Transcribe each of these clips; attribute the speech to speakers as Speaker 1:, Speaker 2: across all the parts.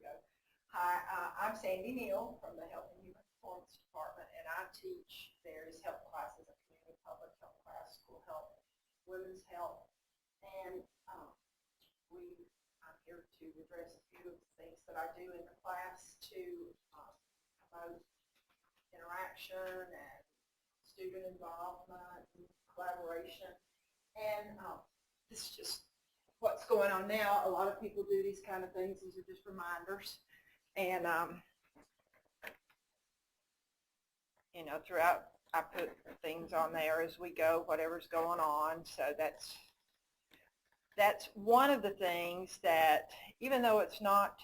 Speaker 1: go. Hi, I'm Sandy Neal from the Health and Human Performance Department, and I teach various health classes, a community public health class, school health, women's health, and I'm here to address a few of the things that I do in the class to promote interaction and student involvement and collaboration. And this is just what's going on now. A lot of people do these kind of things. These are just reminders. And, throughout, I put things on there as we go, whatever's going on. So that's one of the things that, even though it's not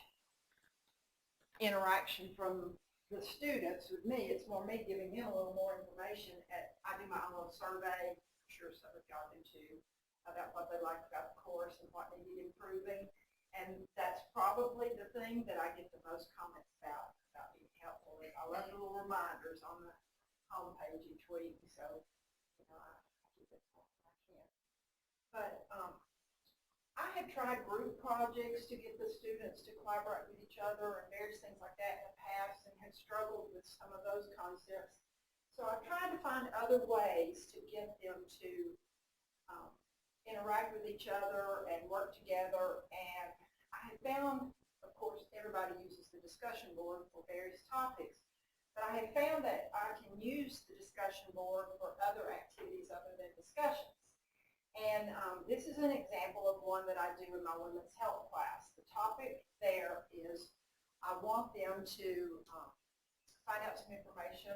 Speaker 1: interaction from the students with me, it's more me giving them a little more information. I do my own little survey. I'm sure some of y'all do too, about what they like about the course and what needed improving. And that's probably the thing that I get the most comments about being helpful. I love the little reminders on the homepage each week, so I do this when I can. But I have tried group projects to get the students to collaborate with each other and various things like that in the past, and have struggled with some of those concepts. So I've tried to find other ways to get them to interact with each other and work together. And I have found, of course, everybody uses the discussion board for various topics, but I have found that I can use the discussion board for other activities other than discussions. And this is an example of one that I do in my women's health class. The topic there is I want them to find out some information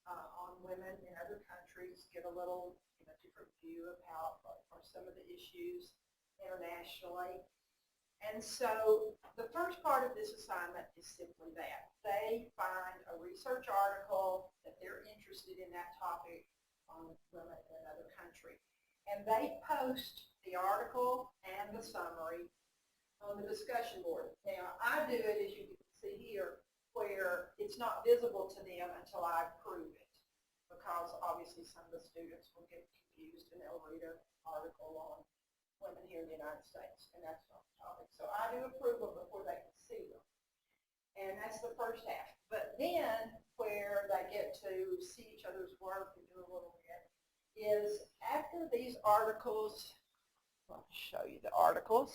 Speaker 1: on women in other countries, get a little different view of how are some of the issues internationally. And so the first part of this assignment is simply that. They find a research article that they're interested in that topic on women in another country. And they post the article and the summary on the discussion board. Now, I do it, as you can see here, where it's not visible to them until I approve it, because obviously some of the students will get confused and they'll read an article on women here in the United States, and that's not the topic. So I do approve them before they can see them. And that's the first half. But then where they get to see each other's work and do a little bit is after these articles, I'll show you the articles.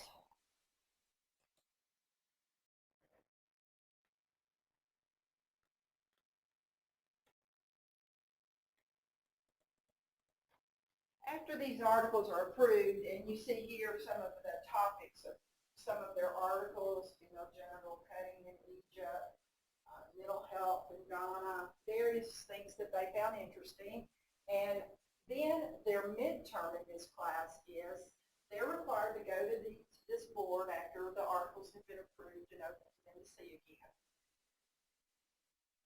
Speaker 1: After these articles are approved, and you see here some of the topics of some of their articles, genital cutting in Egypt, mental health in Ghana, various things that they found interesting. And then their midterm in this class is they're required to go to this board after the articles have been approved and open for them to see again,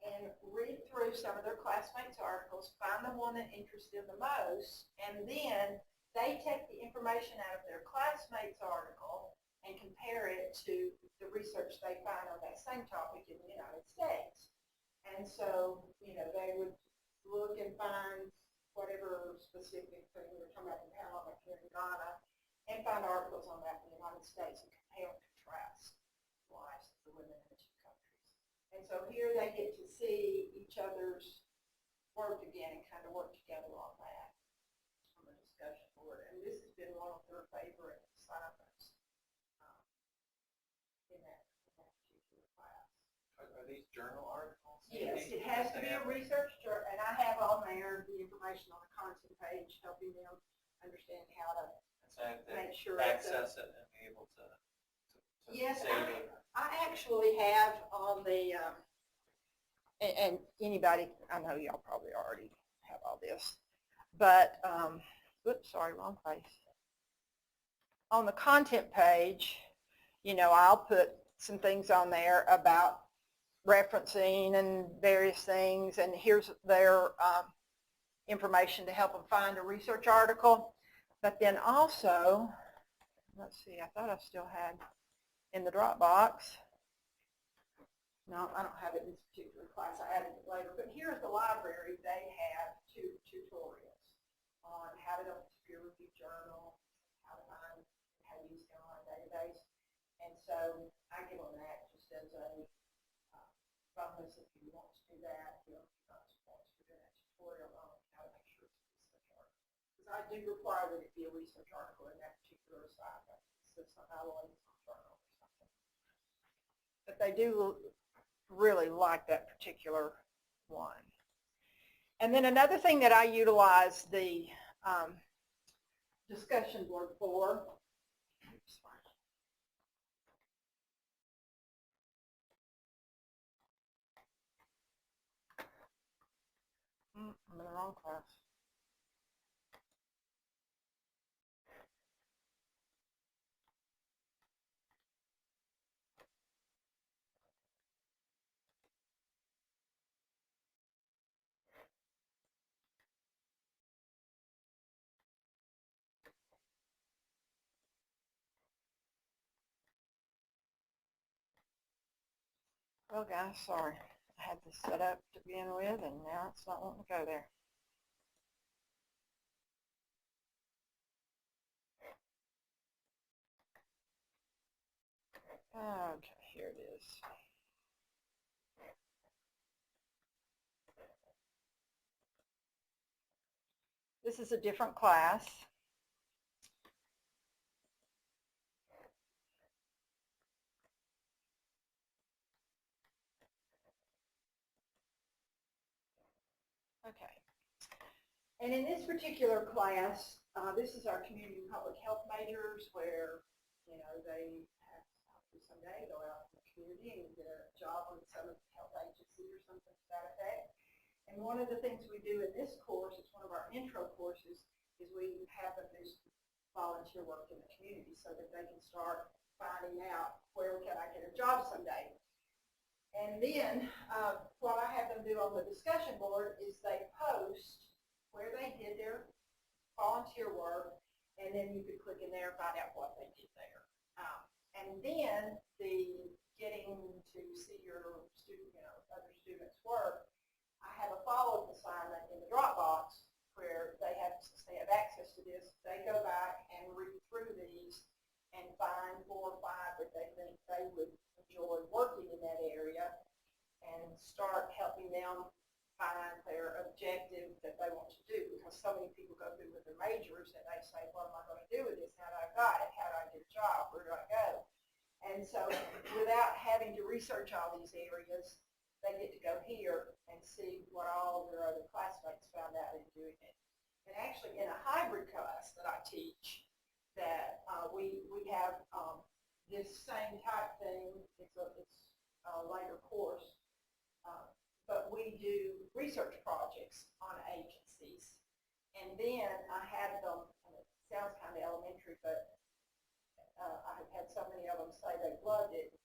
Speaker 1: and read through some of their classmates' articles, find the one that interests them the most, and then they take the information out of their classmates' article and compare it to the research they find on that same topic in the United States. And so, they would look and find whatever specific thing we're talking about in Panama, like here in Ghana, and find articles on that in the United States and compare and contrast the lives of the women in the two countries. And so here they get to see each other's work again and kind of work together on that on the discussion board. And this has been one of their favorite assignments in that particular class.
Speaker 2: Are these journal articles?
Speaker 1: Yes, it has to be a research journal, and I have on there the information on the content page, helping them understand how to make sure
Speaker 2: access it and be able to
Speaker 1: yes,
Speaker 2: save it.
Speaker 1: I actually have on the, and anybody, I know y'all probably already have all this, but, oops, sorry, wrong place. On the content page, I'll put some things on there about referencing and various things, and here's their information to help them find a research article. But then also, let's see, I thought I still had in the Dropbox. No, I don't have it in this particular class. I added it later. But here at the library, they have two tutorials on how to open a peer-reviewed journal, how to use the online database. And so I give them that just as as a bonus if you want to do that. You know, if you guys want to do that tutorial on how to make sure it's a research article. Because I do require that it be a research article in that particular assignment. So somehow I'll use a journal or something. But they do really like that particular one. And then another thing that I utilize the discussion board for, I'm in the wrong class. Oh gosh, sorry. I had this set up to begin with, and now it's not wanting to go there. Okay, here it is. This is a different class. Okay. And in this particular class, this is our community public health majors where, you know, they have to someday go out in the community and get a job with some health agency or something to that effect. And one of the things we do in this course, it's one of our intro courses, is we have them do volunteer work in the community so that they can start finding out where can I get a job someday. And then what I have them do on the discussion board is they post where they did their volunteer work, and then you could click in there and find out what they did there. And then the getting to see your student, you know, other students' work, I have a follow-up assignment in the Dropbox where they have, since they have access to this, they go back and read through these and find 4 or 5 that they think they would enjoy working in that area and start helping them find their objective that they want to do, because so many people go through with their majors and they say, what am I going to do with this? How do I got it? How do I get a job? Where do I go? And so without having to research all these areas, they get to go here and see what all their other classmates found out in doing it. And actually in a hybrid class that I teach, that we have this same type thing. It's a later course, but we do research projects on agencies. And then I have them, and it sounds kind of elementary, but I have had so many of them say they loved it.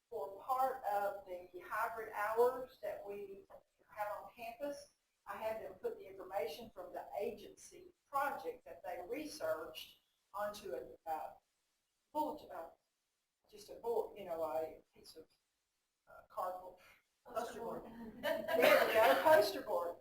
Speaker 1: For part of the hybrid hours that we have on campus, I have them put the information from the agency project that they researched onto a bulletin, just a board, you know, a piece of cardboard. Poster board. There we go, poster board.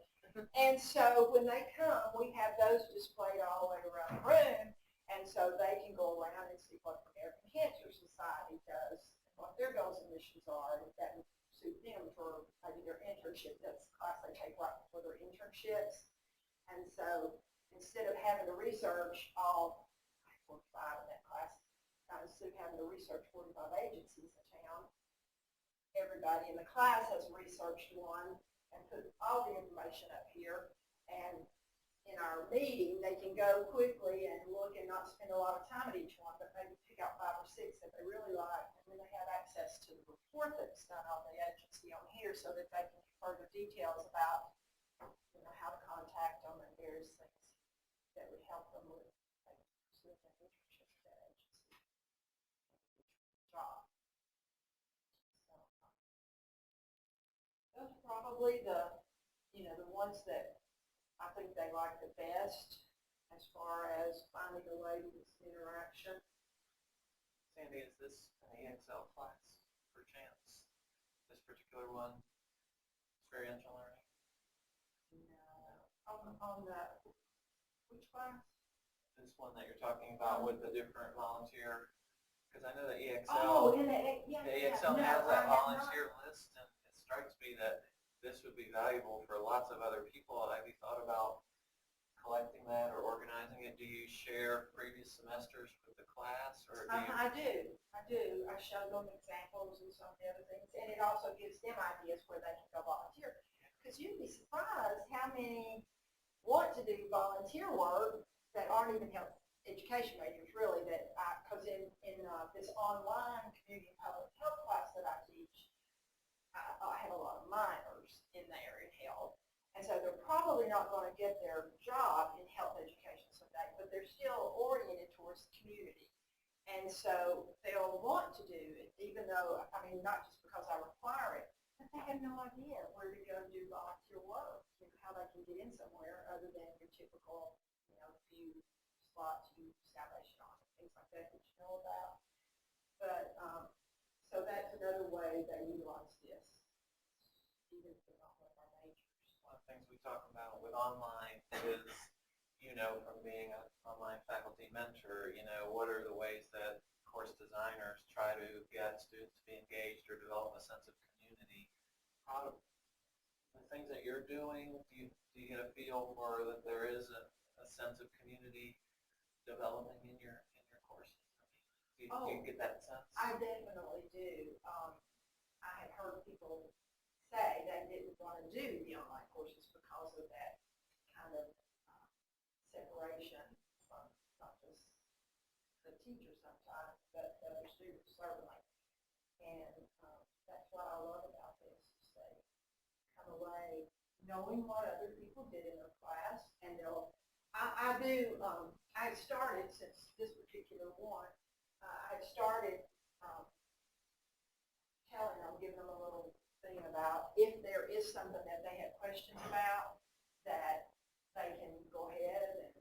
Speaker 1: And so when they come, we have those displayed all the way around the room, and so they can go around and see what the American Cancer Society does, what their goals and missions are, and if that would suit them for maybe their internship. That's the class they take right before their internships. And so instead of having to research all 45 in that class, instead of having to research 45 agencies in town, everybody in the class has researched one and put all the information up here. And in our meeting, they can go quickly and look and not spend a lot of time at each one, but maybe pick out 5 or 6 that they really like. And then they have access to the report that's done on the agency on here so that they can get further details about, you know, how to contact them and various things that would help them with pursuing their internship at that agency. Job. So, those are probably the, you know, the ones that I think they like the best as far as finding a way to this interaction.
Speaker 2: Sandy, is this an EXL class, perchance? This particular one, experiential learning?
Speaker 1: No. On the, which class?
Speaker 2: This one that you're talking about with the different volunteer Because I know that EXL,
Speaker 1: Oh, and yeah,
Speaker 2: the
Speaker 1: yeah,
Speaker 2: EXL
Speaker 1: no,
Speaker 2: has
Speaker 1: I
Speaker 2: that
Speaker 1: have
Speaker 2: volunteer list, and it strikes me that this would be valuable for lots of other people. Have you thought about collecting that or organizing it? Do you share previous semesters with the class, or do you?
Speaker 1: I do. I show them examples and some of the other things, and it also gives them ideas where they can go volunteer. Because you'd be surprised how many want to do volunteer work that aren't even health education majors, really. That because in this online community and public health class that I teach, I have a lot of minors in there in health. And so they're probably not going to get their job in health education someday, but they're still oriented towards the community. And so they'll want to do it, even though, I mean, not just because I require it, but they have no idea where to go do volunteer work, how they can get in somewhere other than your typical, few spots you Salvation Army, things like that you know about. But, so that's another way they utilize this, even if they're not one of our majors.
Speaker 2: One of the things we talk about with online is, from being an online faculty mentor, what are the ways that course designers try to get students to be engaged or develop a sense of community? How do the things that you're doing, do you get a feel for that there is a sense of community developing in your courses? Do you get that sense?
Speaker 1: I definitely do. I have heard people say they didn't want to do the online courses because of that kind of separation from not just the teacher sometimes, but the other students certainly. And that's what I love about this, is they come away knowing what other people did in their class, and I started, since this particular one, I started telling them, giving them a little thing about if there is something that they have questions about, that they can go ahead and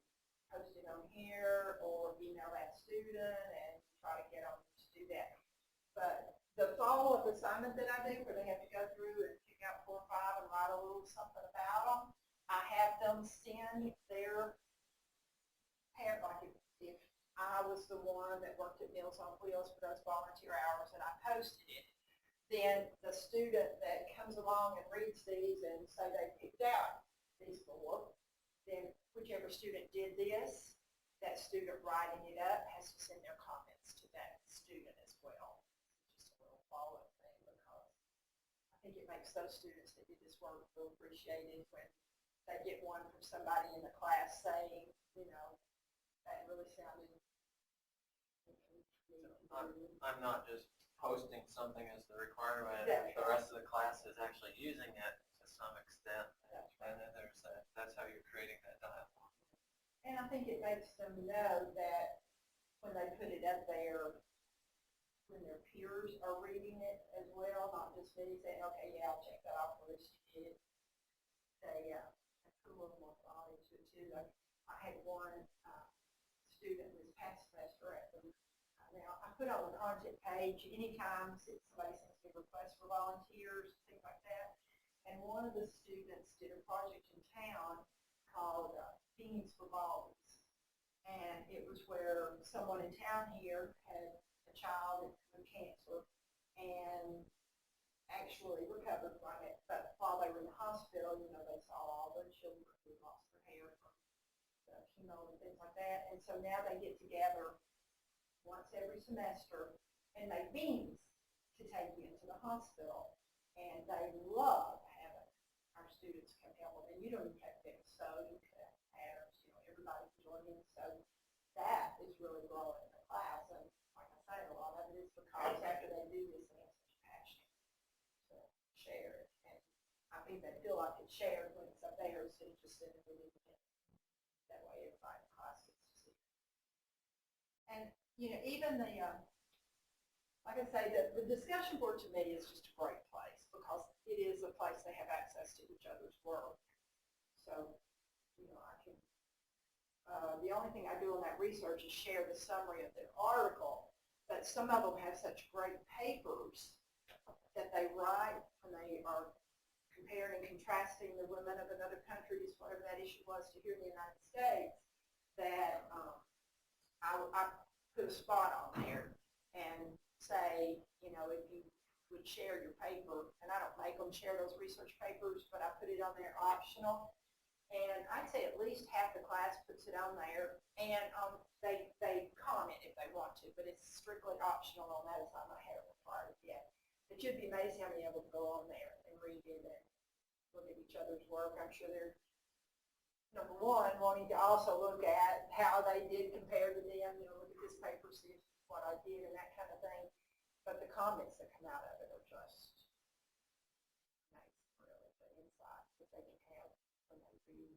Speaker 1: post it on here or email that student and try to get them to do that. But the follow-up assignment that I do, where they have to go through and pick out 4 or 5 and write a little something about them, I have them send their parent, like if I was the one that worked at Meals on Wheels for those volunteer hours and I posted it, then the student that comes along and reads these and say they picked out these 4, then whichever student did this, that student writing it up has to send their comments to that student as well. Just a little follow-up thing, because I think it makes those students that did this work feel appreciated when they get one from somebody in the class saying, that really sounded.
Speaker 2: I'm not just posting something as the requirement.
Speaker 1: Exactly.
Speaker 2: The rest of the class is actually using it to some extent.
Speaker 1: That's right.
Speaker 2: And then that's how you're creating that dialogue.
Speaker 1: And I think it makes them know that when they put it up there, when their peers are reading it as well, not just me saying, okay, yeah, I'll check that off for this kid. They put a little more thought into it too. I had one student this past semester at the now, I put on the content page anytime somebody sends me requests for volunteers, things like that. And one of the students did a project in town called Beans for Balls. And it was where someone in town here had a child with cancer and actually recovered from it. But while they were in the hospital, they saw all the children who lost their hair from the chemo and things like that. And so now they get together once every semester and make beans to take into the hospital. And they love having our students come help them. And you don't even have to get a sew, you can have patterns, everybody can join in. So that is really growing in the class. And like I say, a lot of it is because after they do this, they have such passion to share it. And I think they feel like it's shared when it's up there instead of just sitting with it. That way everybody in the class gets to see it. And even the, like I say, the discussion board to me is just a great place because it is a place they have access to each other's work. So, I can, the only thing I do on that research is share the summary of their article, but some of them have such great papers that they write when they are comparing and contrasting the women of another countries, whatever that issue was, to here in the United States, that I put a spot on there, and say, you know, if you would share your paper, and I don't make them share those research papers, but I put it on there optional. And I'd say at least half the class puts it on there, and they comment if they want to, but it's strictly optional on that side. I haven't required it yet. But you'd be amazed how many of them go on there and read it and look at each other's work. I'm sure they're, number one, wanting to also look at how they did compare to them, you know, look at this paper, see what I did and that kind of thing. But the comments that come out of it are just nice, really, the insight that they can have when they read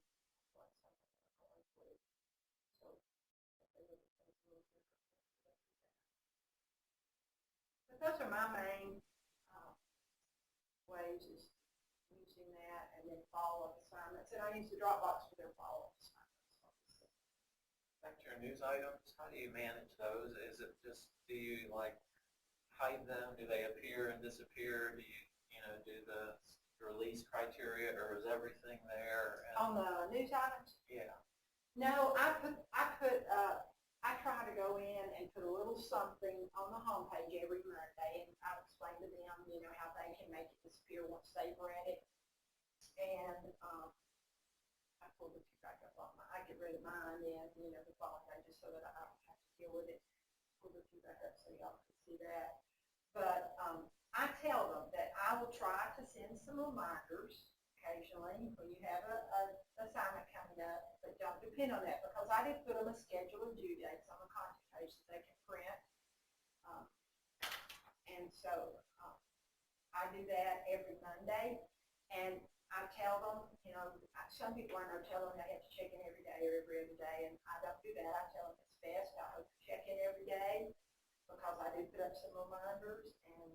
Speaker 1: what something they're going through. So if they look at things a little differently. But those are my main ways, is using that, and then follow-up assignments. And I use the Dropbox for their follow-up assignments.
Speaker 2: Back to your news items, how do you manage those? Is it just, do you like hide them? Do they appear and disappear? Do you, do the release criteria, or is everything there? And,
Speaker 1: on the news items?
Speaker 2: Yeah.
Speaker 1: No, I try to go in and put a little something on the homepage every Monday, and I'll explain to them, you know, how they can make it disappear once they've read it. And I pulled the two back up on I get rid of mine then, you know, the following day, just so that I don't have to deal with it. Pull the two back up so y'all can see that. But I tell them that I will try to send some reminders occasionally when you have a assignment coming up, but don't depend on that, because I do put them a schedule of due dates on the contact page that they can print. And so I do that every Monday, and I tell them, you know, some people I know tell them they have to check in every day or every other day, and I don't do that. I tell them it's best I hope to check in every day, because I do put up some reminders, and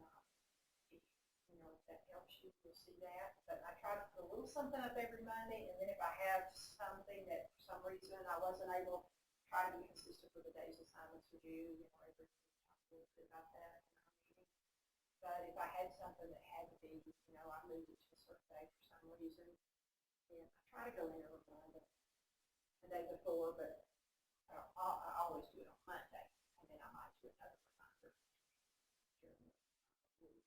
Speaker 1: you know, if that helps you, you'll see that. But I try to put a little something up every Monday, and then if I have something that for some reason I wasn't able to, try to be consistent with the day's assignments are due, you know, every talk a little bit about that in our meeting. But if I had something that had to be, you know, I moved it to a certain day for some reason, then I try to go in and remind them the day before, but I always do it on Monday, and then I might do another reminder during the week.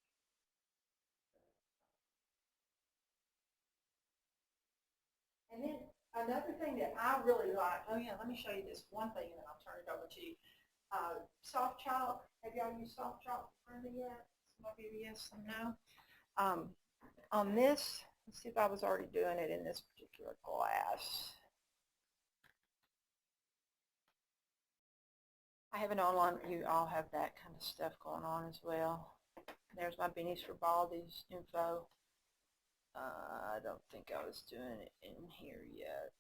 Speaker 1: And then another thing that I really like, oh yeah, let me show you this one thing, and then I'll turn it over to you. Soft Chalk, have y'all used Soft Chalk friendly yet? Some of you yes, some no. On this, let's see if I was already doing it in this particular class. I have an online, you all have that kind of stuff going on as well. There's my Beanies for Baldies info. I don't think I was doing it in here yet.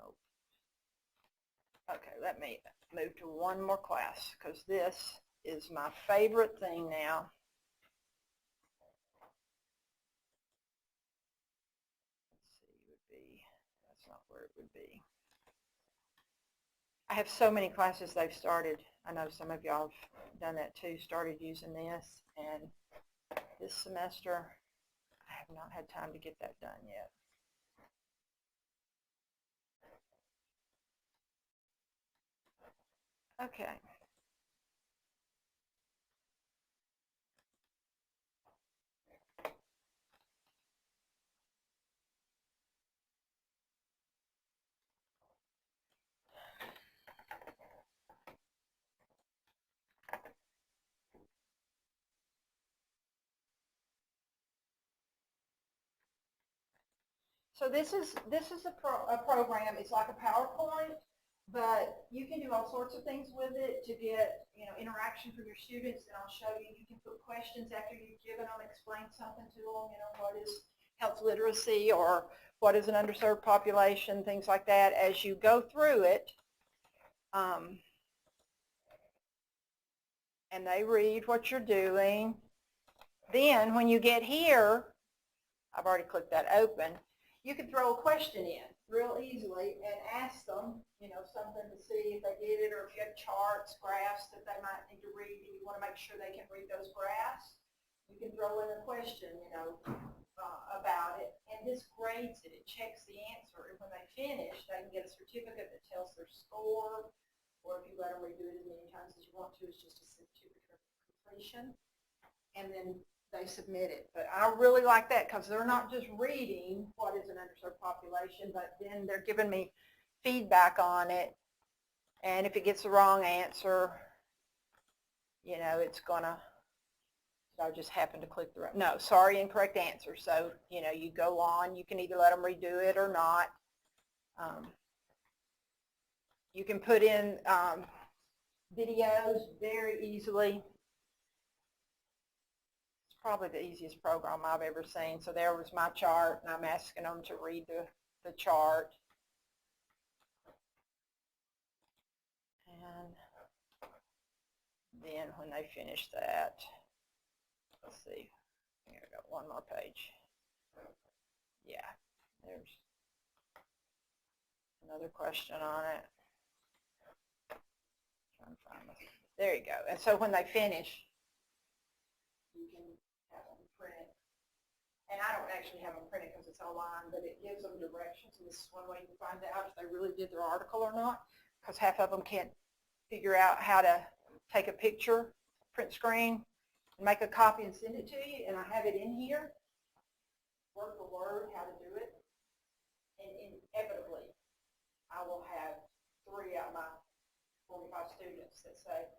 Speaker 1: Oh. Okay, let me move to one more class, because this is my favorite thing now. Let's see, would be, that's not where it would be. I have so many classes they've started. I know some of y'all have done that too, started using this, and this semester I have not had time to get that done yet. Okay. So this is a program. It's like a PowerPoint, but you can do all sorts of things with it to get, you know, interaction from your students. And I'll show you. You can put questions after you've given them, explain something to them. You know, what is health literacy, or what is an underserved population, things like that. As you go through it, and they read what you're doing. Then when you get here, I've already clicked that open. You can throw a question in real easily and ask them, you know, something to see if they did it, or if you have charts, graphs that they might need to read, and you want to make sure they can read those graphs, you can throw in a question, you know, about it, and this grades it. It checks the answer, and when they finish, they can get a certificate that tells their score, or if you let them redo it as many times as you want to, it's just a certificate of completion. And then they submit it. But I really like that because they're not just reading what is an underserved population, but then they're giving me feedback on it. And if it gets the wrong answer, you know, it's gonna, I just happen to click the right, no, sorry, incorrect answer. So, you know, you go on, you can either let them redo it or not. You can put in videos very easily. It's probably the easiest program I've ever seen. So there was my chart, and I'm asking them to read the chart. And then when they finish that, let's see, here I got one more page. Yeah, there's another question on it. Trying to find this. There you go. And so when they finish, you can have them print. And I don't actually have them printed because it's online, but it gives them directions. And this is one way you can find out if they really did their article or not, because half of them can't figure out how to take a picture, print screen, and make a copy and send it to you. And I have it in here, word for word, how to do it. And inevitably, I will have 3 out of my 45 students that say,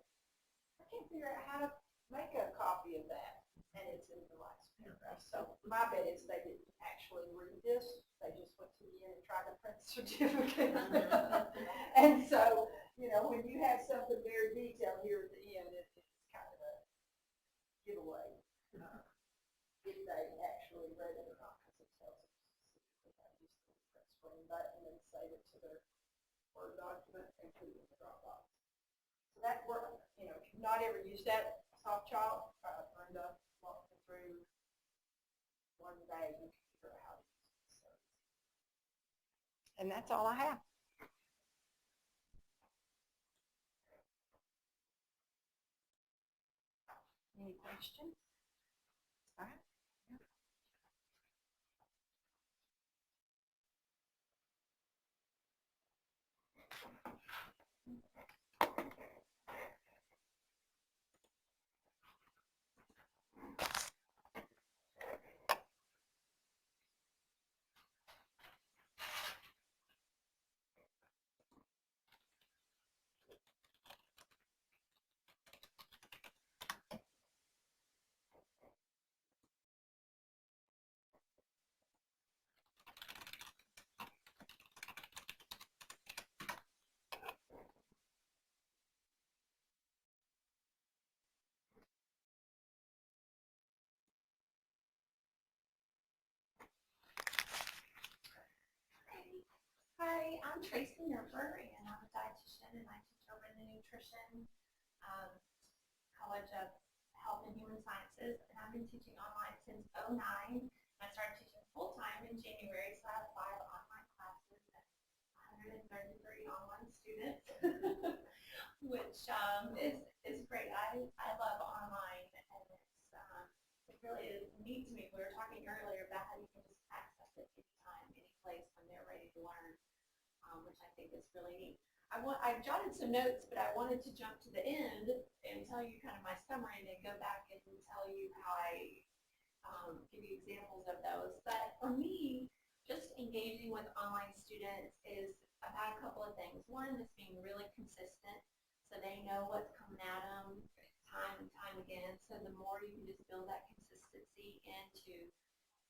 Speaker 1: I can't figure out how to make a copy of that. And it's in the last paragraph. So my bet is they didn't actually read this. They just went to the end and tried to print the certificate. And so, you know, when you have something very detailed here at the end, it's kind of a giveaway if they actually read it or not, because it tells them specifically how to use the print screen button and save it to their Word document and put it in the Dropbox. So that work, you know, if you've not ever used that soft chalk, Brenda walked me through one day, you can figure out how to use it. So. And that's all I have. Any questions? All right.
Speaker 3: Hi, I'm Tracy Nerfer, and I'm a dietitian, and I teach over in the Nutrition College of Health and Human Sciences, and I've been teaching online since '09. I started teaching full-time in January, so I have 5 online classes and 133 online students, which is great. I love online, and it really is neat to me. We were talking earlier about how you can just access it anytime, any place when they're ready to learn. Which I think is really neat. I've jotted some notes, but I wanted to jump to the end and tell you kind of my summary and then go back and tell you how I give you examples of those. But for me, just engaging with online students is about a couple of things. One is being really consistent so they know what's coming at them time and time again. So the more you can just build that consistency into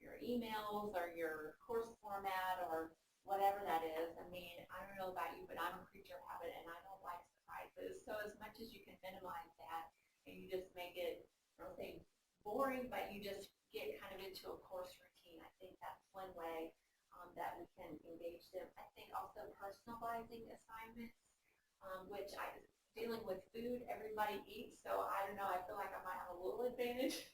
Speaker 3: your emails or your course format or whatever that is. I mean, I don't know about you, but I'm a creature of habit and I don't like surprises. So as much as you can minimize that and you just make it, I don't say boring, but you just get kind of into a course routine, I think that's one way that we can engage them. I think also personalizing assignments, which dealing with food, everybody eats, so I don't know, I feel like I might have a little advantage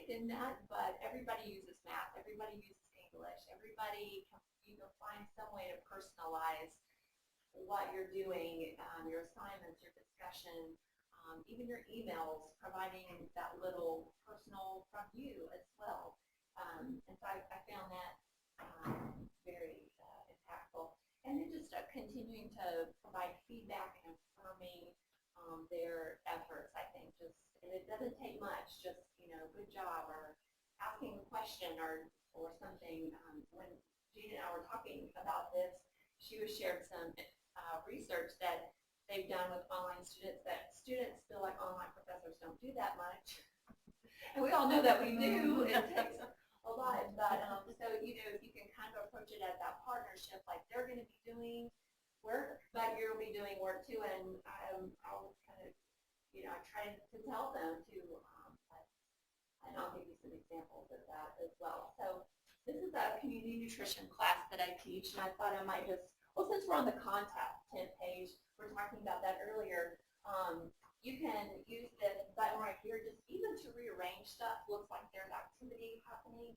Speaker 3: in that, but everybody uses math, everybody uses English, everybody can find some way to personalize what you're doing, your assignments, your discussion, even your emails, providing that little personal from you as well. And so I found that very impactful. And then just continuing to provide feedback and affirming their efforts, I think, and it doesn't take much, just, good job, or asking a question or something. When Gina and I were talking about this, she was shared some research that they've done with online students, that students feel like online professors don't do that much. And we all know that we do. It takes a lot, but so, you can kind of approach it as that partnership, like they're going to be doing work, but you'll be doing work too, and I'll kind of, I try to tell them to, and I'll give you some examples of that as well. So this is a community nutrition class that I teach, and I thought I might just, well, since we're on the content page, we're talking about that earlier, you can use this button right here, just even to rearrange stuff. Looks like there's activity happening.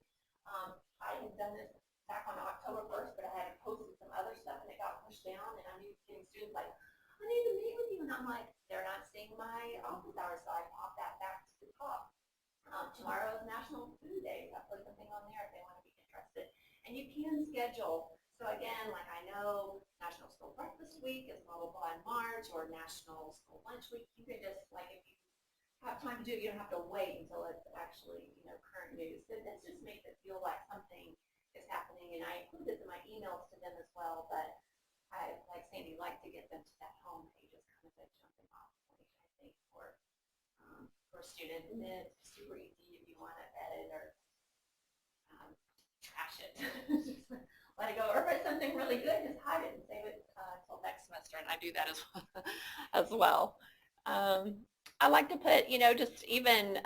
Speaker 3: I had done this back on October 1st, but I had posted some other stuff and it got pushed down, and I'm getting students like, I need to meet with you, and I'm like, they're not seeing my office hours, so I pop that back to the top. Tomorrow is National Food Day. I put something on there if they want to be interested. And you can schedule. So again, like I know National School Breakfast Week is blah, blah, blah in March, or National School Lunch Week. You can just, like, if you have time to do it, you don't have to wait until it's actually, current news. So this just makes it feel like something is happening. And I include this in my emails to them as well, but I, like Sandy, like to get them to that home page as kind of a jumping off point, I think, for students. And then it's super easy if you want to edit or trash it. Just let it go. Or if it's something really good, just hide it and save it until next semester. And I do that as well. I like to put, just even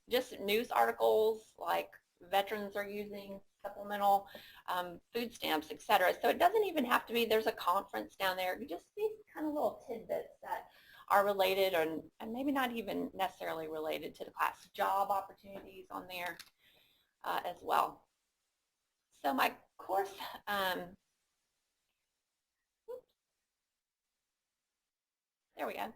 Speaker 3: just news articles like veterans are using supplemental food stamps, etc. So it doesn't even have to be, there's a conference down there. You just these kind of little tidbits that are related and maybe not even necessarily related to the class. Job opportunities on there as well. So my course, there we go.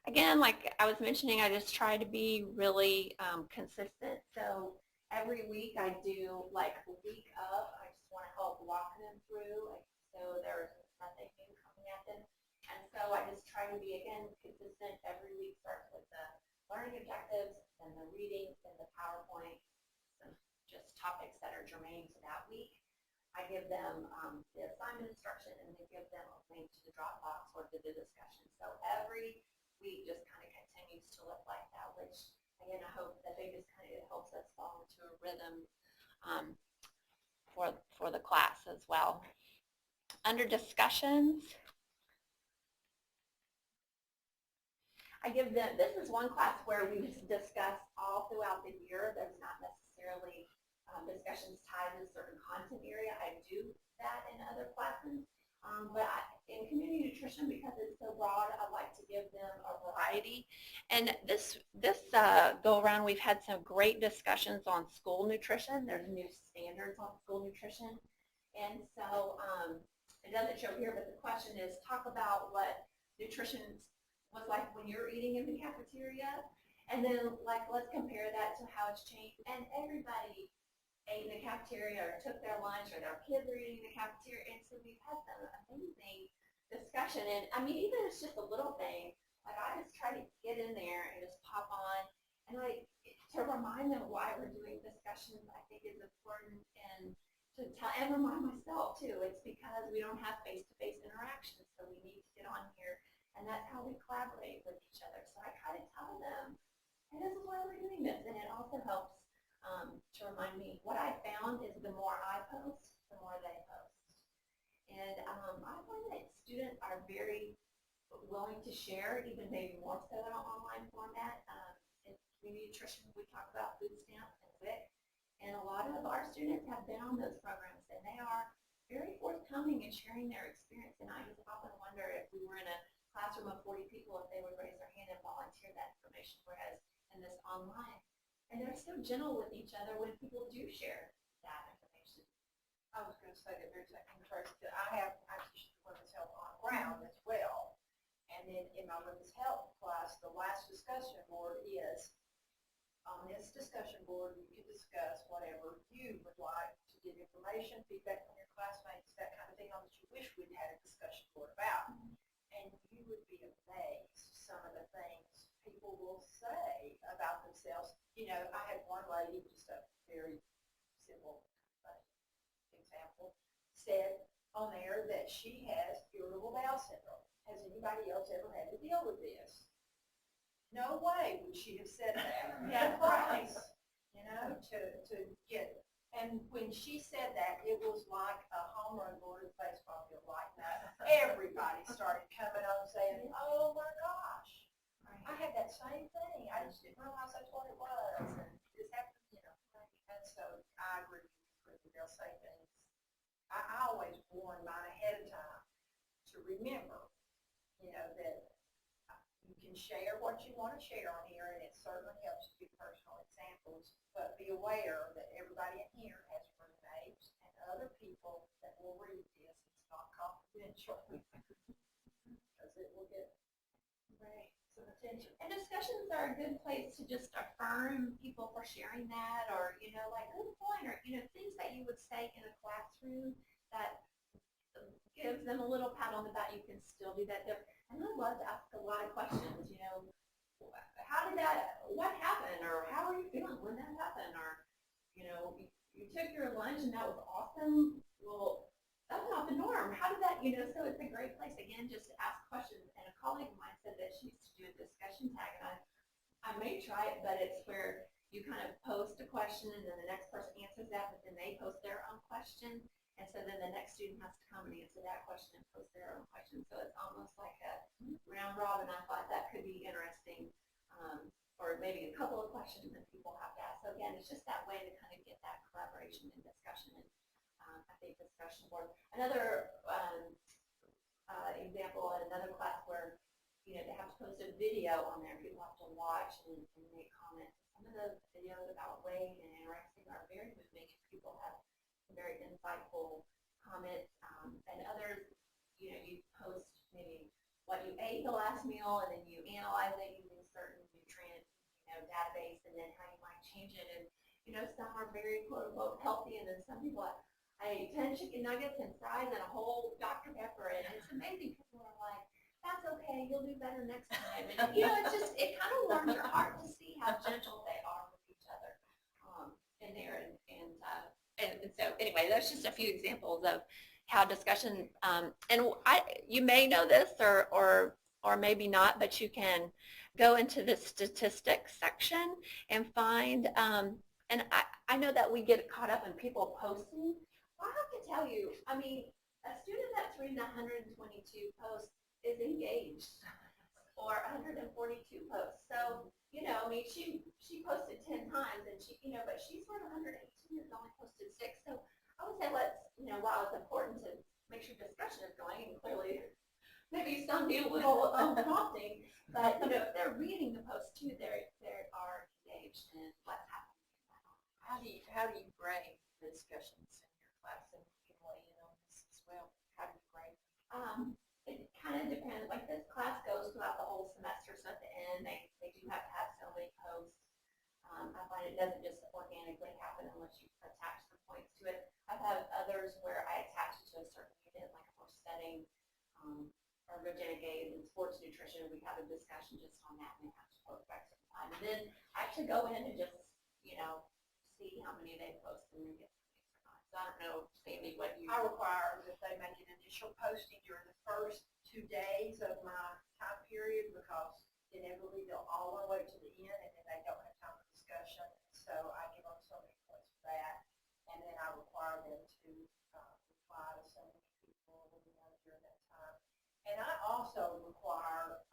Speaker 3: Again, like I was mentioning, I just try to be really consistent. So every week I do like a week of, I just want to help walk them through, like, so there's nothing new coming at them. And so I just try to be, again, consistent. Every week starts with the learning objectives and the reading and the PowerPoint, some just topics that are germane to that week. I give them the assignment instruction and then give them a link to the Dropbox or to the discussion. So every week just kind of continues to look like that, which, again, I hope that they just kind of helps us fall into a rhythm for the class as well. Under discussions, I give them, this is one class where we discuss all throughout the year. There's not necessarily discussions tied to a certain content area. I do that in other classes. But in community nutrition, because it's so broad, I like to give them a variety. And this go around, we've had some great discussions on school nutrition. There's new standards on school nutrition. And so it doesn't show here, but the question is, talk about what nutrition was like when you're eating in the cafeteria, and then like let's compare that to how it's changed. And everybody ate in the cafeteria or took their lunch, or their kids are eating in the cafeteria, and so we've had some amazing discussion. And I mean, even if it's just a little thing, like I just try to get in there and just pop on, and like to remind them why we're doing discussions, I think is important, and to tell and remind myself too. It's because we don't have face-to-face interactions, so we need to get on here. And that's how we collaborate with each other. So I try to tell them, hey, this is why we're doing this. And it also helps to remind me. What I found is the more I post, the more they post. And I find that students are very willing to share, even maybe more so in an online format. In community nutrition, we talk about food stamps and WIC. And a lot of our students have been on those programs, and they are very forthcoming in sharing their experience. And I just often wonder if we were in a classroom of 40 people, if they would raise their hand and volunteer that information, whereas in this online, and they're so gentle with each other when people do share that information.
Speaker 1: I was going to say that there's that interest. I teach women's health on ground as well, and then in my women's health class, the last discussion board is on this discussion board. You can discuss whatever you would like to give information, feedback from your classmates, that kind of thing on that you wish we'd had a discussion board about. And you would be amazed themselves. You know, I had one lady, just a very simple example, said on there that she has irritable bowel syndrome. Has anybody else ever had to deal with this? No way would she have said that.
Speaker 3: Yeah, right.
Speaker 1: You know, to get, and when she said that, it was like a home run going to the baseball field like that. Everybody started coming up saying, oh my gosh, I had that same thing. I just didn't realize that's what it was. And this happened, you know. And so I agree with you, they'll say things. I always warn mine ahead of time to remember, you know, that you can share what you want to share on here, and it certainly helps to give personal examples, but be aware that everybody in here has roommates and other people that will read this. It's not confidential, because it will get some attention.
Speaker 3: And discussions are a good place to just affirm people for sharing that, or, you know, like, good point, or, you know, things that you would say in a classroom that gives them a little pat on the back. You can still do that there. And I love to ask a lot of questions, you know, what happened, or how are you feeling when that happened, or, you know, you took your lunch and that was awesome. Well, that's not the norm. How did that, you know, so it's a great place, again, just to ask questions. And a colleague of mine said that she used to do a discussion tag, and I may try it, but it's where you kind of post a question and then the next person answers that, but then they post their own question. And so then the next student has to come and answer that question and post their own question. So it's almost like a round robin. I thought that could be interesting, or maybe a couple of questions that people have to ask. So again, it's just that way to kind of get that collaboration and discussion. And I think discussion board. Another example in another class where, you know, they have to post a video on there. People have to watch and make comments. Some of the videos about weight and anorexia are very moving, and people have very insightful comments, and others, you know, you post maybe what you ate the last meal, and then you analyze it using certain nutrient, you know, database, and then how you might change it. And, you know, some are very quote unquote healthy, and then some people, I ate 10 chicken nuggets and fries and a whole Dr. Pepper, and it's amazing. People are like, that's okay, you'll do better next time. And, you know, it's just, it kind of warms your heart to see how gentle they are with each other in there. And so anyway, that's just a few examples of how discussion, and you may know this or maybe not, but you can go into the statistics section and find, and I know that we get caught up in people posting. Well, I have to tell you, I mean, a student that's reading 122 posts is engaged, or 142 posts. So, you know, I mean, she posted 10 times, and she, you know, but she's sort of 118 and only posted 6. So I would say let's, you know, while it's important to make sure discussion is going, and clearly maybe some need a little prompting, but, you know, if they're reading the post too, they are engaged in what's happening.
Speaker 1: How do you grade the discussions in your class, and you can weigh in on this as well? How do you grade?
Speaker 3: It kind of depends. Like, this class goes throughout the whole semester, so at the end they do have to have so many posts. I find it doesn't just organically happen unless you attach the points to it. I've had others where I attach it to a certain unit, like if we're studying or Regenigate and sports nutrition, we have a discussion just on that, and they have to post back certain time. And then I actually go in and just, you know, see how many they post and then get points or not. So I don't know, Sandy, what you...
Speaker 1: I require that they make an initial posting during the first 2 days of my time period, because inevitably they'll all the way to the end, and then they don't have time for discussion. So I give them so many points for that, and then I require them to reply to so many people, you know, during that time. And I also require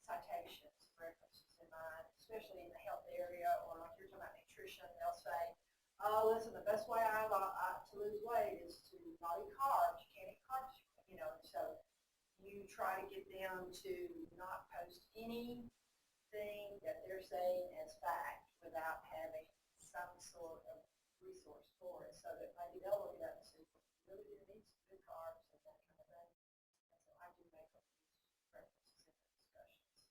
Speaker 1: citations, references in mind, especially in the health area, or like you're talking about nutrition. They'll say, oh, listen, the best way to lose weight is to not eat carbs. You can't eat carbs, you know. So you try to get them to not post anything that they're saying as fact without having some sort of resource for it, so that maybe they'll look it up and see, you really do need some good carbs and that kind of thing. And so I do make them use references in the discussions.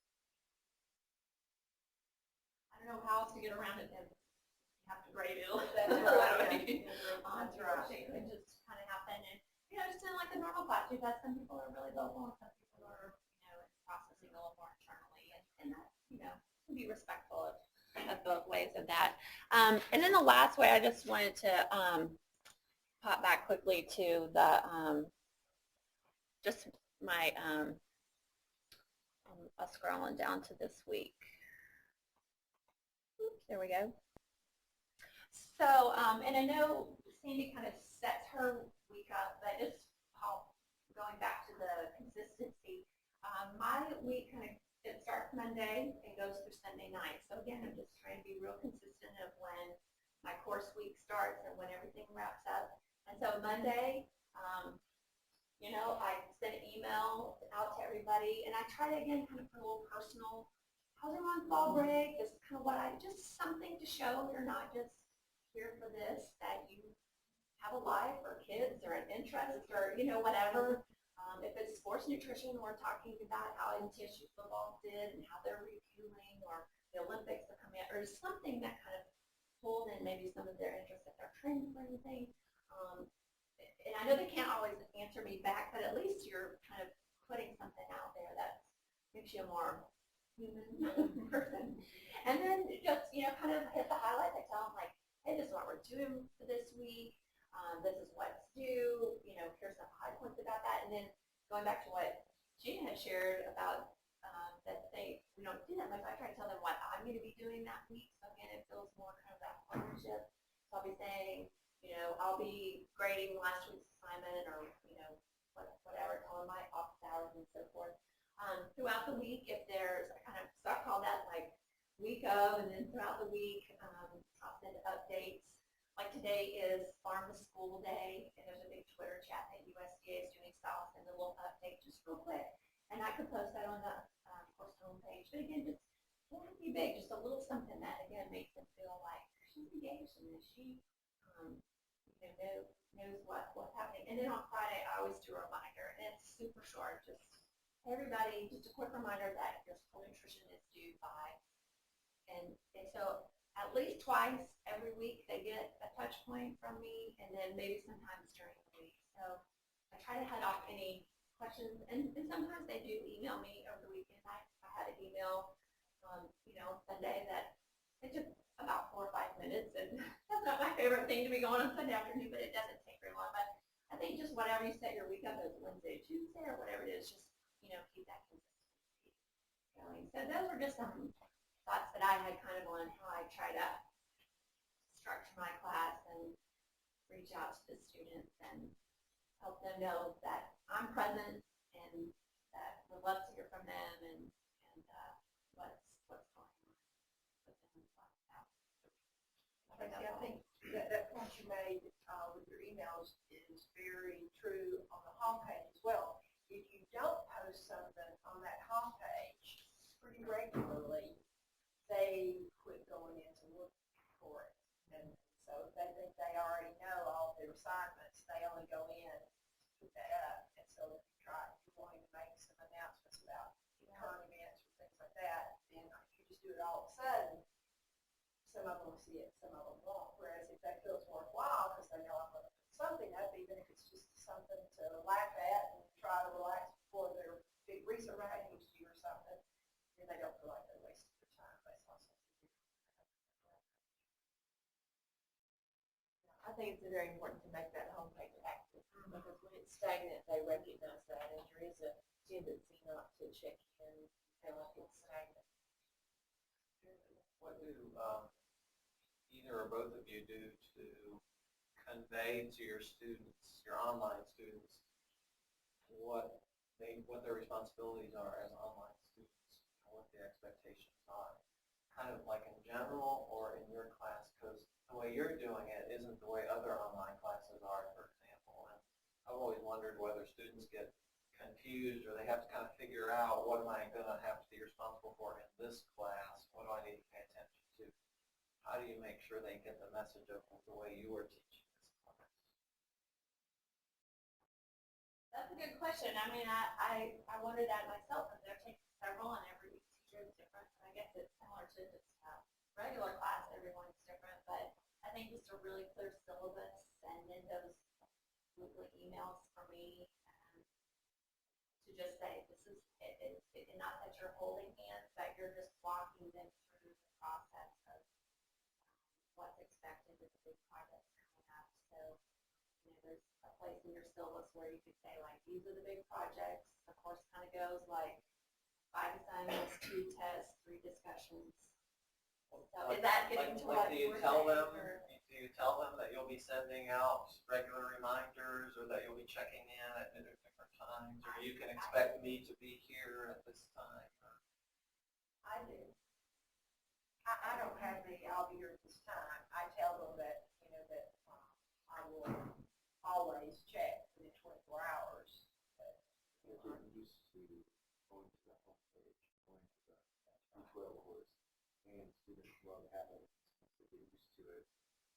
Speaker 3: I don't know how else to get around it, then you have to grade it.
Speaker 1: That's right. That's right.
Speaker 3: It could just kind of happen, and, you know, just in like a normal class, you've got some people are really vocal, and some people are, you know, processing a little more internally, and that, you know, to be respectful of of both ways of that. And then the last way, I just wanted to pop back quickly to the just my scrolling down to this week. Oops, there we go. So, and I know Sandy kind of sets her week up, but just going back to the consistency, my week kind of, it starts Monday and goes through Sunday night. So again, I'm just trying to be real consistent of when my course week starts and when everything wraps up. And so Monday, I send an email out to everybody, and I try to, again, kind of put a little personal, how's everyone fall break? This is kind of just something to show you're not just here for this, that you have a life or kids or an interest or, whatever. If it's sports nutrition, we're talking about how MTSU football did and how they're reviewing, or the Olympics are coming up, or something that kind of pulled in maybe some of their interest if they're training for anything. And I know they can't always answer me back, but at least you're kind of putting something out there that makes you a more human person. And then just, kind of hit the highlights. I tell them, like, hey, this is what we're doing for this week. This is what's due. Here's some high points about that. And then going back to what Gina had shared about that we don't do that much, I try to tell them what I'm going to be doing that week. So again, it feels more kind of that partnership. So I'll be saying, I'll be grading last week's assignment, or, whatever, telling my office hours and so forth. Throughout the week, if there's so I call that like week of, and then throughout the week, I'll send updates. Like today is Farm to School Day, and there's a big Twitter chat that USDA is doing, so I'll send a little update just real quick. And I could post that on the course homepage. But again, just don't have to be big, just a little something that, again, makes them feel like she's engaged and that she knows what's happening. And then on Friday, I always do a reminder, and it's super short. Just everybody, just a quick reminder that your school nutrition is due by. And so at least twice every week they get a touch point from me, and then maybe sometimes during the week. So I try to head off any questions, and sometimes they do email me over the weekend. I had an email, Sunday that it took about 4 or 5 minutes, and that's not my favorite thing to be going on Sunday afternoon, but it doesn't take very long. But I think just whatever you set your week up as Wednesday, Tuesday, or whatever it is, just, keep that consistency going. So those were just some thoughts that I had kind of on how I try to structure my class and reach out to the students and help them know that I'm present and that we'd love to hear from them and what's going on with them.
Speaker 1: Tracy, I think that point you made with your emails is very true on the homepage as well. If you don't post something on that homepage pretty regularly, they quit going in to look for it. And so if they think they already know all their assignments, they only go in to put that up. And so if you're wanting to make some announcements about current events or things like that, then you just do it all of a sudden. Some of them will see it, some of them won't. Whereas if that feels worthwhile, because they know I'm going to put something up, even if it's just something to laugh at and try to relax before their big research writing due or something, then they don't feel like they're wasting their time based on something.
Speaker 4: I think it's very important to make that homepage active, because when it's stagnant, they recognize that, and there is a tendency not to check in and feel like it's stagnant.
Speaker 2: What do either or both of you do to convey to your students, your online students, what their responsibilities are as online students, and what the expectations are? Kind of like in general or in your class, because the way you're doing it isn't the way other online classes are, for example. And I've always wondered whether students get confused or they have to kind of figure out, what am I going to have to be responsible for in this class? What do I need to pay attention to? How do you make sure they get the message of the way you are teaching this class?
Speaker 3: That's a good question. I mean, I wonder that myself, because they're taking several, and every teacher is different. And I guess it's similar to just regular class. Everyone's different, but I think just a really clear syllabus, and then those weekly emails for me to just say, this is it, not that you're holding hands, but you're just walking them through the process of expected with the big projects coming up. So, there's a place in your syllabus where you could say, like, these are the big projects. The course kind of goes like 5 assignments, 2 tests, 3 discussions. So is that getting to what
Speaker 2: do
Speaker 3: you
Speaker 2: you
Speaker 3: were
Speaker 2: tell
Speaker 3: saying?
Speaker 2: them,
Speaker 3: Or?
Speaker 2: do you tell them that you'll be sending out regular reminders, or that you'll be checking in at different times, or you can expect me to be here at this time?
Speaker 1: I do. I don't have the, I'll be here at this time. I tell them that, that I will always check within 24 hours.
Speaker 5: If you're used to going to the homepage, going to the D12 course, and students love having it, so they get used to it,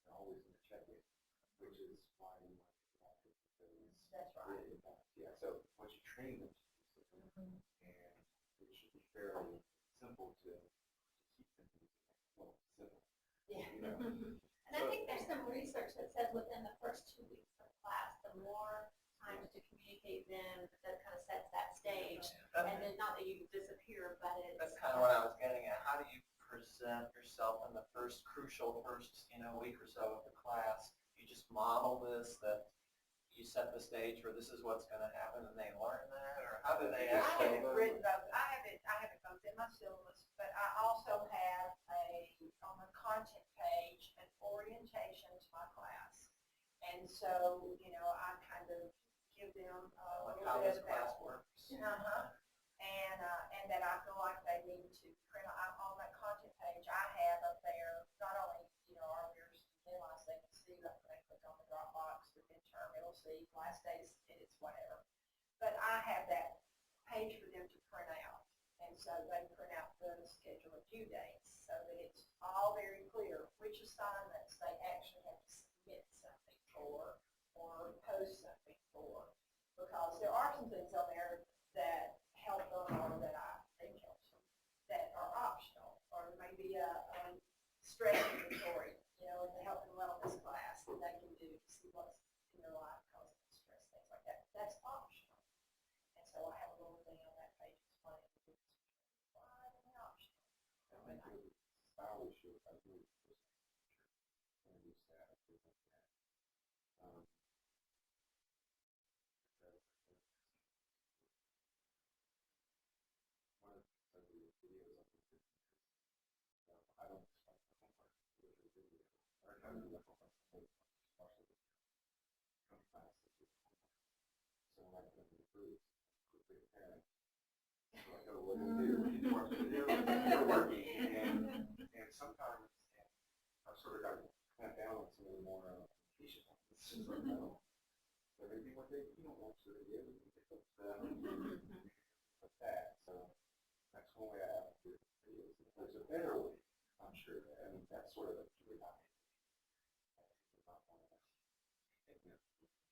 Speaker 5: they're always going to check it, which is why you want to get active, because
Speaker 1: That's right.
Speaker 5: yeah, so once you train them to use it, and it should be fairly simple to keep them using it. Well, simple.
Speaker 1: Yeah.
Speaker 5: You know,
Speaker 3: And I think there's some research that says within the first 2 weeks of class, the more times to communicate them, that kind of sets that stage. And then not that you disappear, but it's.
Speaker 2: That's kind of what I was getting at. How do you present yourself in the crucial first, week or so of the class? You just model this, that you set the stage for this is what's going to happen, and they learn that, or how do they
Speaker 1: I
Speaker 2: actually?
Speaker 1: have written both. I have it both in my syllabus, but I also have on the content page, an orientation to my class. And so, I kind of give them a
Speaker 2: Like
Speaker 1: little
Speaker 2: how
Speaker 1: bit
Speaker 2: this
Speaker 1: of
Speaker 2: class
Speaker 1: that.
Speaker 2: works?
Speaker 1: And that I feel like they need to print on that content page. I have up there, not only, our years midlife, they can see, like when they click on the Dropbox for midterm, it'll see last day's minutes, whatever. But I have that page for them to print out. And so they print out the schedule of due dates so that it's all very clear which assignments they actually have to submit something for or post something for. Because there are some things on there that help them or that I think help them that are optional, or maybe a stress inventory, in the health and wellness class that they can do to see what's in their life causing them stress, things like that. That's optional. And so I have a little thing on that page explaining why they're optional.
Speaker 5: I think the scholarship, I really and use that, I feel like that. One of the things I do with videos on YouTube is, I don't expect the homework to do a video, or I do the homework, partially come class to do the homework. So when I put up in the groups, quickly ahead, so I know what to do, what to do, they're working, and sometimes, I've sort of got to clamp down on some of the more patient ones. It's just like, no. So maybe one day you don't watch the video, you can pick up like that. So that's one way I have to do videos. If there's a better way, I'm sure. That's sort of a good idea.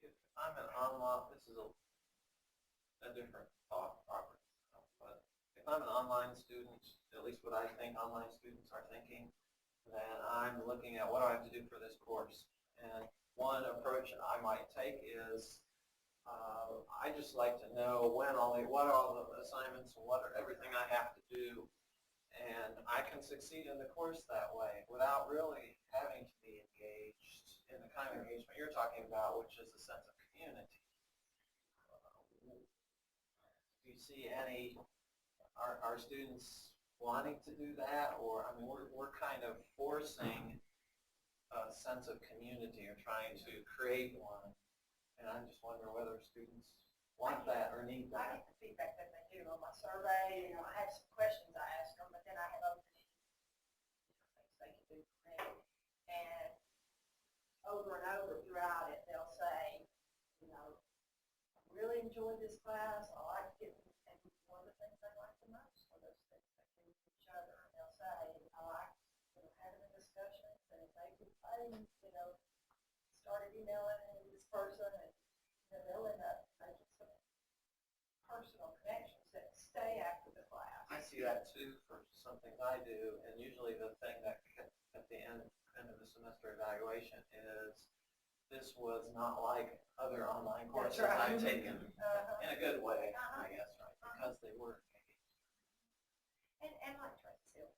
Speaker 2: If I'm an online, this is a different thought property, but if I'm an online student, at least what I think online students are thinking, then I'm looking at what do I have to do for this course. And one approach that I might take is I just like to know what are all the assignments and everything I have to do, and I can succeed in the course that way without really having to be engaged in the kind of engagement you're talking about, which is a sense of community. Do you see are students wanting to do that, or we're kind of forcing a sense of community or trying to create one, and I just wonder whether students want that or need
Speaker 1: I
Speaker 2: that.
Speaker 1: get the feedback that they do on my survey, I have some questions I ask them, but then I have open-ended things they can do for me. And over and over throughout it, they'll say, I really enjoyed this class, I like it, and one of the things they like the most are those things they do with each other. And they'll say, I like having the discussions, and if they could, started emailing this person, and they'll end up making some personal connections that stay after the class.
Speaker 2: I see that too for some things I do, and usually the thing that at the end of the semester evaluation is this was not like other online courses
Speaker 1: That's right.
Speaker 2: I've taken in a good way,
Speaker 1: Uh-huh.
Speaker 2: I guess, right? Because they were engaged.
Speaker 1: And like Tracy said,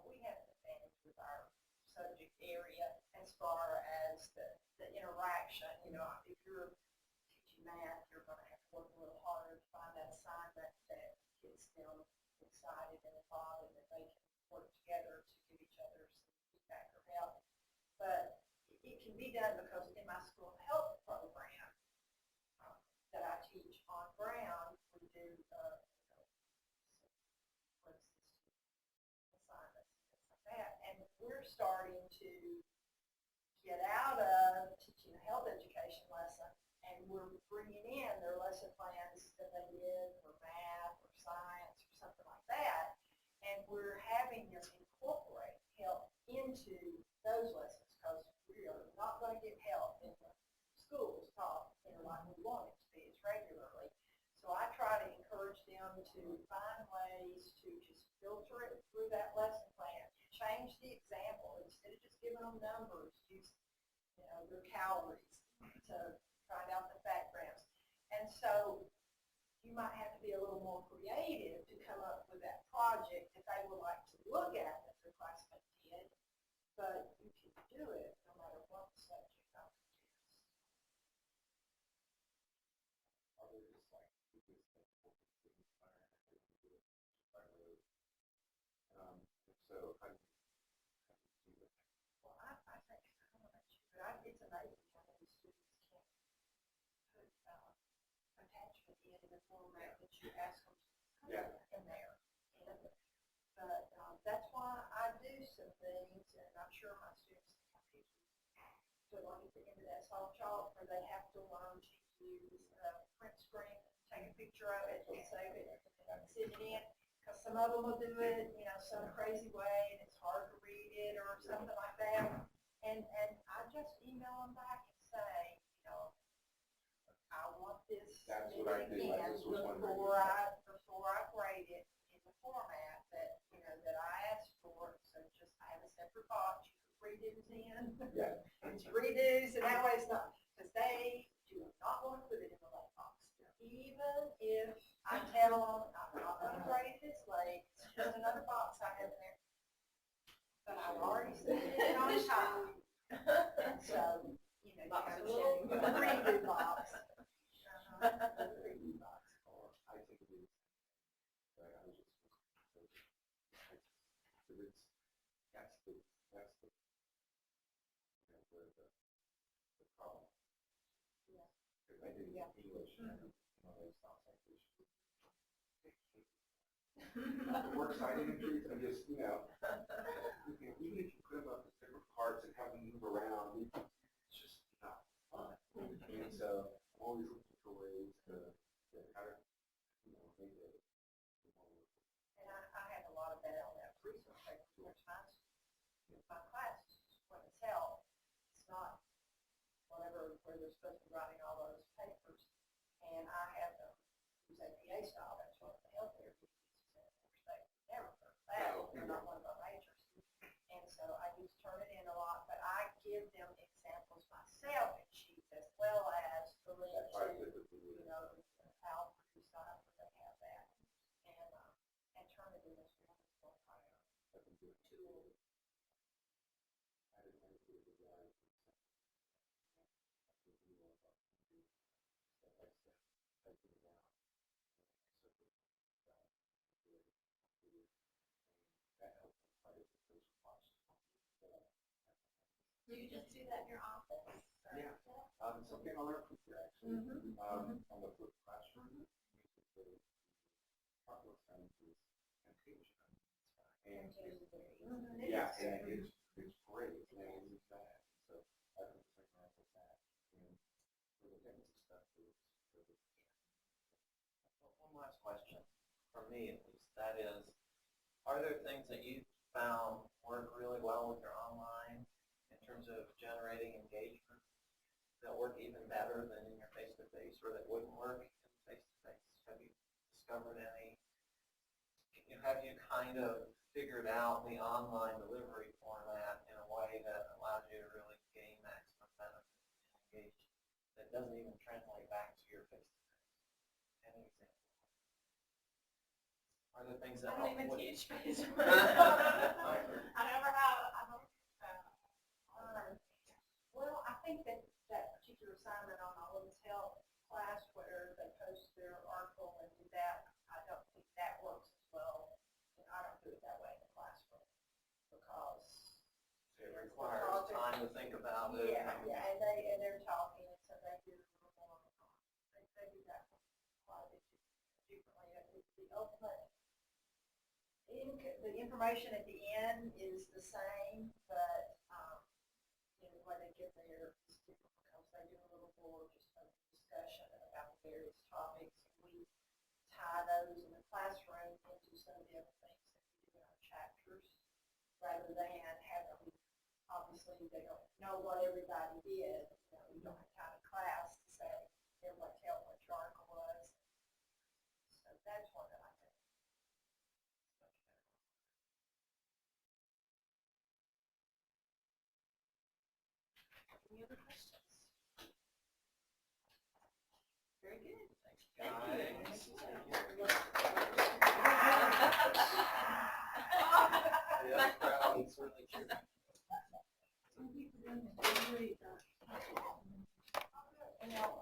Speaker 1: we have an advantage with our subject area, and as far as the interaction, if you're teaching math, you're gonna have to work a little harder to find that assignment that gets them excited and involved and that they can work together to give each other some feedback or help. But it can be done because in my school health program that I teach on Brown, we do assignments and things like that. And we're starting to get out of teaching a health education lesson, and we're bringing in their lesson plans that they did for math or science or something like that, and we're having them incorporate health into those lessons because we are not going to get health in the schools taught like we want it to be as regularly. So I try to encourage them to find ways to just filter it through that lesson plan, change the example instead of just giving them numbers, use their calories to find out the fat grams. And so you might have to be a little more creative to come up with that project that they would like to look at that their classmate did, but you can do it no matter what the subject of it is.
Speaker 5: Are there just like this inspire and do it if so, how do you do it?
Speaker 1: Well, I think, I don't know about you, but it's amazing how many students can put attachment in the format that you ask them to put in there. But that's why I do some things, and I'm sure my students think I'm teaching to like at the end of that soft chalk where they have to learn to use print screen, take a picture of it and save it and send it in. Because some of them will do it, some crazy way, and it's hard to read it or something like that. And I just email them back and say, I want this
Speaker 5: That's what I do. I
Speaker 1: again
Speaker 5: just was wondering.
Speaker 1: before I grade it in the format that that I asked for. So just I have a separate box you can read it in.
Speaker 5: Yeah.
Speaker 1: It's redos, and that way it's not because they do not want to put it in the late box. Even if I tell them I'm not going to grade this late, it's just another box I have in there. But I've already set it on time. And so, you
Speaker 4: Box
Speaker 1: have
Speaker 4: of
Speaker 1: a little
Speaker 4: checking.
Speaker 1: redo box. Redo box.
Speaker 5: Or I take it as, right, I was just, that's the where the problem.
Speaker 1: Yeah.
Speaker 5: Because I did English, and it's not like this. The works I didn't agree, I just, even if you put them up as different parts and have them move around, it's just not fun. And so I'm always looking for ways to kind of, make it more.
Speaker 1: And I had a lot of that on that resource paper, which my class, when it's held, it's not whatever, where they're supposed to be writing all those papers. And I have them use APA style, that's one of the health areas. Never heard of that, they're not one of our majors. And so I just turn it in a lot, but I give them examples myself in sheets as well as the link
Speaker 5: That's why I
Speaker 1: to,
Speaker 5: typically would.
Speaker 1: how to sign where they have that. And turn it in as well as one tool.
Speaker 5: I didn't know if it was right. That helped quite a bit.
Speaker 3: Do you just do that in your office? Or-
Speaker 5: Yeah. Something I learned from here actually. On the flip classroom, the artwork sciences and page. And yeah, and it's great. And I use that. So I think it's like with that. And for the technical stuff,
Speaker 2: One last question, for me at least, that is, are there things that you found work really well with your online in terms of generating engagement that work even better than in your face-to-face, or that wouldn't work in face-to-face? Have you discovered any? Have you kind of figured out the online delivery format in a way that allows you to really gain maximum benefit and engage that doesn't even translate back to your face-to-face? Any example? Are there things that
Speaker 3: I don't even
Speaker 2: help with-
Speaker 3: teach face. I never have. I don't
Speaker 2: requires time to think about it.
Speaker 1: Yeah, and they're talking, and so they do a little more, they do that quite a bit differently. The ultimate, the information at the end is the same, but, you know, the way they get there is different because they do a little more just a discussion about the various topics. We tie those in the classroom into some of the other things that we do in our chapters, rather than having, obviously, they don't know what everybody did. You know, you don't have time in class to say, everybody tell what your article was. So that's one that I think is much better. Any other questions? Very good. Thank you.
Speaker 2: Guys.
Speaker 1: Thank you.
Speaker 2: Yeah, crowd is really cute.
Speaker 1: And now,